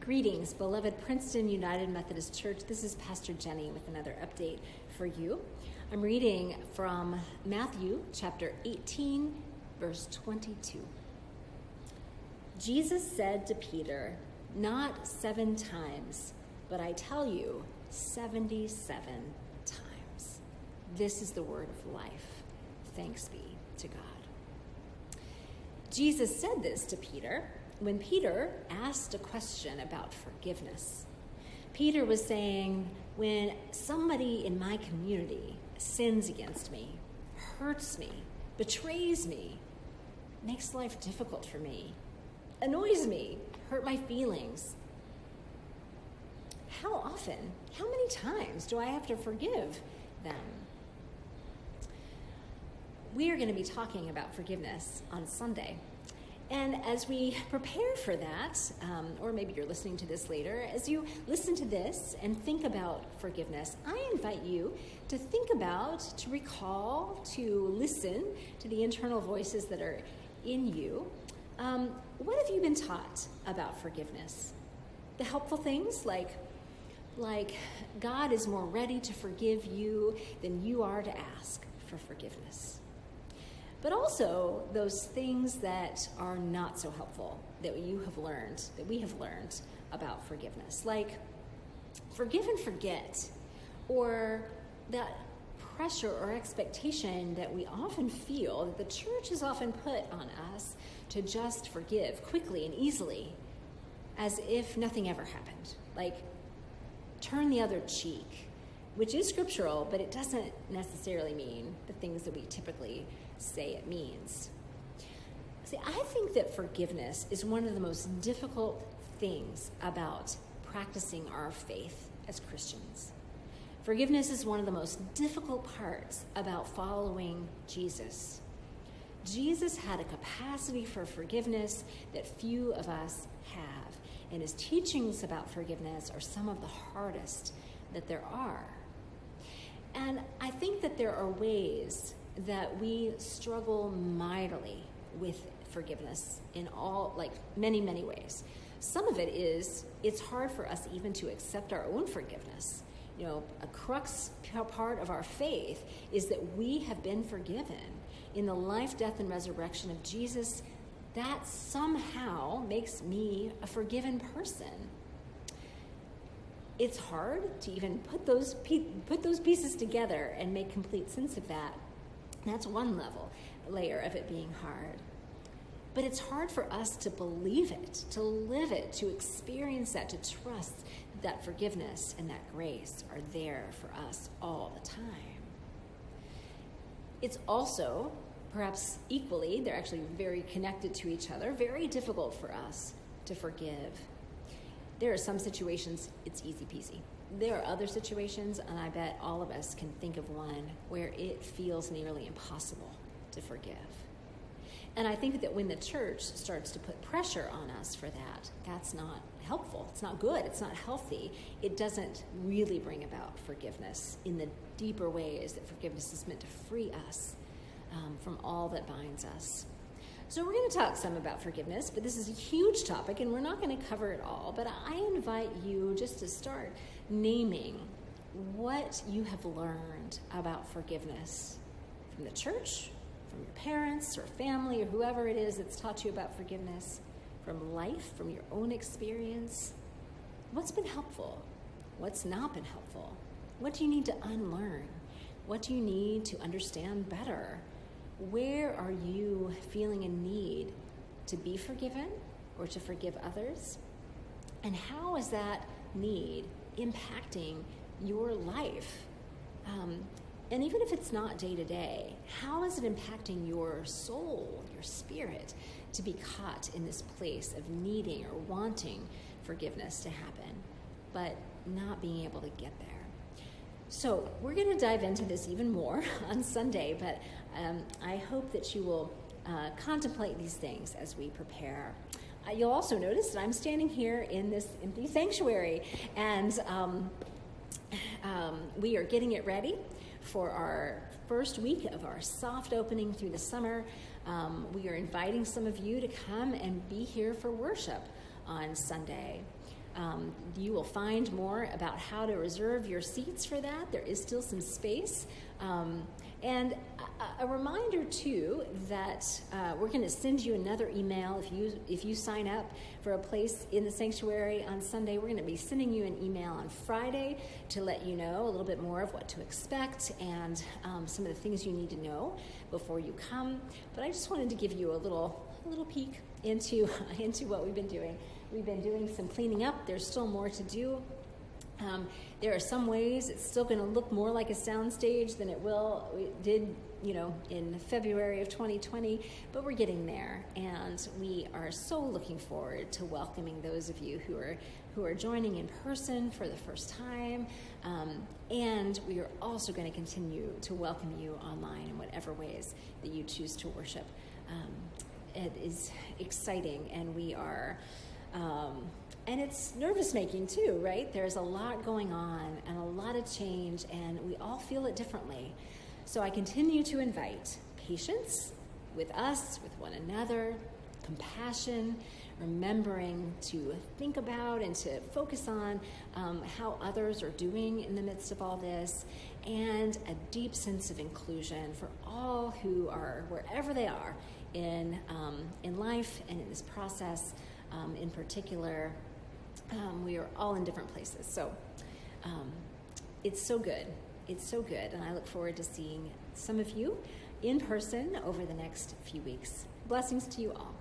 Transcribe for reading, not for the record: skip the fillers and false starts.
Greetings, beloved Princeton United Methodist Church. This is Pastor Jenny with another update for you. I'm reading from Matthew chapter 18, verse 22. Jesus said to Peter, "Not 7 times, but I tell you, 77 times. This is the word of life. Thanks be to God." Jesus said this to Peter when Peter asked a question about forgiveness. Peter was saying, when somebody in my community sins against me, hurts me, betrays me, makes life difficult for me, annoys me, hurt my feelings, how often, how many times do I have to forgive them? We are going to be talking about forgiveness on Sunday. And as we prepare for that, or maybe you're listening to this later, as you listen to this and think about forgiveness, I invite you to think about, to recall, to listen to the internal voices that are in you. What have you been taught about forgiveness? The helpful things like God is more ready to forgive you than you are to ask for forgiveness. But also those things that are not so helpful that we have learned about forgiveness, like forgive and forget, or that pressure or expectation that we often feel that the church has often put on us to just forgive quickly and easily, as if nothing ever happened, like turn the other cheek, which is scriptural, but it doesn't necessarily mean the things that we typically say it means. See, I think that forgiveness is one of the most difficult things about practicing our faith as Christians. Forgiveness is one of the most difficult parts about following Jesus. Jesus had a capacity for forgiveness that few of us have, and his teachings about forgiveness are some of the hardest that there are. And I think that there are ways that we struggle mightily with forgiveness in many ways. Some of it is, it's hard for us even to accept our own forgiveness. You know, a crux part of our faith is that we have been forgiven in the life, death, and resurrection of Jesus. That somehow makes me a forgiven person. It's hard to even put those pieces together and make complete sense of that. That's one layer of it being hard. But it's hard for us to believe it, to live it, to experience that, to trust that forgiveness and that grace are there for us all the time. It's also, perhaps equally, they're actually very connected to each other, very difficult for us to forgive. There are some situations it's easy peasy. There are other situations, and I bet all of us can think of one where it feels nearly impossible to forgive. And I think that when the church starts to put pressure on us for that, that's not helpful. It's not good. It's not healthy. It doesn't really bring about forgiveness in the deeper ways that forgiveness is meant to free us from all that binds us. So we're going to talk some about forgiveness, but this is a huge topic, and we're not going to cover it all. But I invite you just to start naming what you have learned about forgiveness from the church, from your parents or family or whoever it is that's taught you about forgiveness, from life, from your own experience. What's been helpful? What's not been helpful? What do you need to unlearn? What do you need to understand better? Where are you feeling a need to be forgiven or to forgive others? And how is that need impacting your life? And even if it's not day to day, how is it impacting your soul, your spirit, to be caught in this place of needing or wanting forgiveness to happen, but not being able to get there? So we're going to dive into this even more on Sunday, but I hope that you will contemplate these things as we prepare. You'll also notice that I'm standing here in this empty sanctuary, and we are getting it ready for our first week of our soft opening through the summer. We are inviting some of you to come and be here for worship on Sunday. You will find more about how to reserve your seats for that. There is still some space. And a reminder, too, that we're going to send you another email if you sign up for a place in the sanctuary on Sunday. We're going to be sending you an email on Friday to let you know a little bit more of what to expect and some of the things you need to know before you come. But I just wanted to give you a little peek into what we've been doing. We've been doing some cleaning up. There's still more to do. There are some ways it's still going to look more like a soundstage than it did, in February of 2020, but we're getting there, and we are so looking forward to welcoming those of you who are joining in person for the first time, and we are also going to continue to welcome you online in whatever ways that you choose to worship. It is exciting, and we are... and it's nervous-making too, right? There's a lot going on and a lot of change, and we all feel it differently. So I continue to invite patience with us, with one another, compassion, remembering to think about and to focus on how others are doing in the midst of all this, and a deep sense of inclusion for all who are, wherever they are, in life and in this process. In particular, we are all in different places. So it's so good. It's so good. And I look forward to seeing some of you in person over the next few weeks. Blessings to you all.